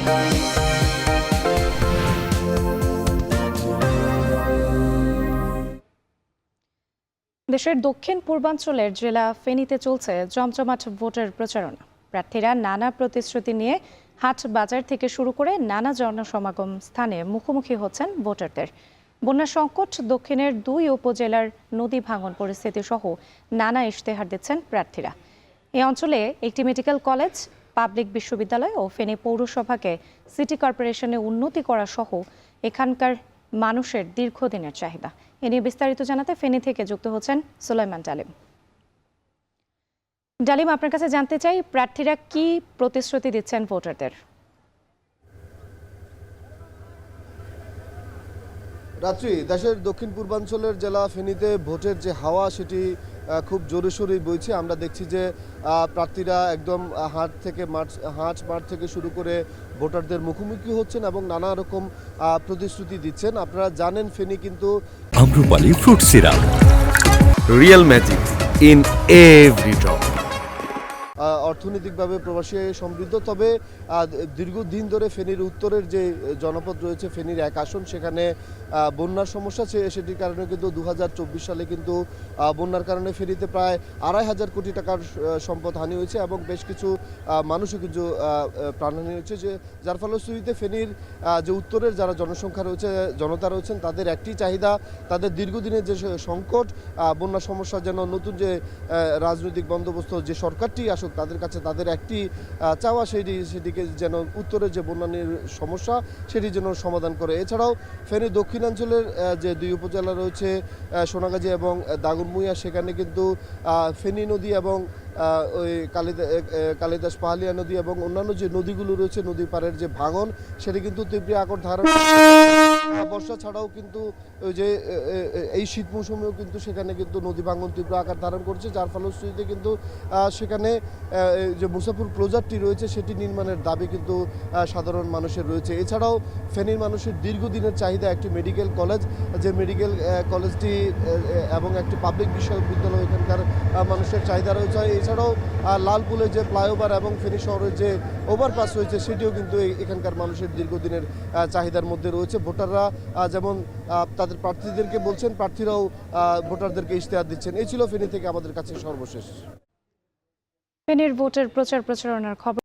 দেশের দক্ষিণ পূর্বাঞ্চলের জেলা ফেনীতে চলছে জমজমাট ভোটের প্রচারণা। প্রার্থীরা নানা প্রতিশ্রুতি নিয়ে হাট বাজার থেকে শুরু করে নানা জনসমাগম স্থানে মুখোমুখি হচ্ছেন ভোটারদের। বন্যা সংকট, দক্ষিণের 2 উপজেলার নদী ভাঙন পরিস্থিতি সহ নানা ইশতেহার দিচ্ছেন প্রার্থীরা। এই অঞ্চলে একটি মেডিকেল কলেজ, পাবলিক বিশ্ববিদ্যালয় ও ফেনী পৌরসভাকে সিটি কর্পোরেশনে উন্নতি করা সহ এখানকার মানুষের দীর্ঘদিনের চাহিদা। এ নিয়ে বিস্তারিত জানাতে ফেনী থেকে যুক্ত হচ্ছেন সুলাইমান ডালিম। ডালিম, আপনার কাছে জানতে চাই, প্রার্থীরা কি প্রতিশ্রুতি দিচ্ছেন ভোটারদের? রাত্রি দেশের দক্ষিণ পূর্বাঞ্চলের জেলা ফেনীতে ভোটের যে হাওয়া সেটি খুব জোরে সোরেই বইছে। আমরা দেখছি যে প্রার্থীরা একদম হাট মাঠ থেকে শুরু করে ভোটারদের মুখোমুখি হচ্ছেন এবং নানা রকম প্রতিশ্রুতি দিচ্ছেন। আপনারা জানেন ফেনী কিন্তু Amrapali fruit syrup, real magic in every drop. অর্থনৈতিকভাবে প্রবাসী সমৃদ্ধ, তবে দীর্ঘদিন ধরে ফেনীর উত্তরের যে জনপদ রয়েছে ফেনীর 1 আসন, সেখানে বন্যার সমস্যা সেটির কারণে কিন্তু 2024 সালে কিন্তু বন্যার কারণে ফেনীতে প্রায় 2,500 কোটি টাকার সম্পদ হানি হয়েছে এবং বেশ কিছু মানুষও কিন্তু প্রাণহানি হয়েছে, যার ফলশ্রুতিতে ফেনীর যে উত্তরের যারা জনসংখ্যা রয়েছে, জনতা রয়েছেন, তাদের একটি চাহিদা, তাদের দীর্ঘদিনের যে সংকট, বন্যা সমস্যা যেন নতুন যে রাজনৈতিক বন্দোবস্ত যে সরকারটি আসুক তাদের কাছে তাদের একটি চাওয়া, সেটিকে যেন উত্তরের যে বন্যার সমস্যা সেটি যেন সমাধান করে। এছাড়াও ফেনী দক্ষিণাঞ্চলের যে 2 উপজেলা রয়েছে সোনাগাজী এবং দাগনভূঞা, সেখানে কিন্তু ফেনী নদী এবং ওই কালিদাস পাহালিয়া নদী এবং অন্যান্য যে নদীগুলো রয়েছে, নদী পাড়ের যে ভাঙন সেটি কিন্তু তীব্র আকার ধারণ। বর্ষা ছাড়াও কিন্তু ওই যে এই শীত মৌসুমেও কিন্তু সেখানে কিন্তু নদী ভাঙন তীব্র আকার ধারণ করছে, যার ফলশ্রুতিতে কিন্তু সেখানে যে মুসাফির ক্লোজারটি রয়েছে সেটি নির্মাণের দাবি কিন্তু সাধারণ মানুষের রয়েছে। এছাড়াও ফেনীর মানুষের দীর্ঘদিনের চাহিদা একটি মেডিকেল কলেজ, যে মেডিকেল কলেজটি এবং একটি পাবলিক বিশ্ববিদ্যালয় এখানকার মানুষের চাহিদা রয়েছে। এছাড়াও লালপুলে যে ফ্লাইওভার এবং ফেনী শহরের যে ওভারপাস রয়েছে সেটিও কিন্তু এখানকার মানুষের দীর্ঘদিনের চাহিদার মধ্যে রয়েছে। ভোটাররা যেমন তাদের প্রার্থীদেরকে বলছেন, প্রার্থীরাও ভোটারদেরকে ইশতেহার দিচ্ছেন। এই ছিল ফেনী থেকে আমাদের কাছে সর্বশেষ ফেনীর ভোটের প্রচারণার খবর।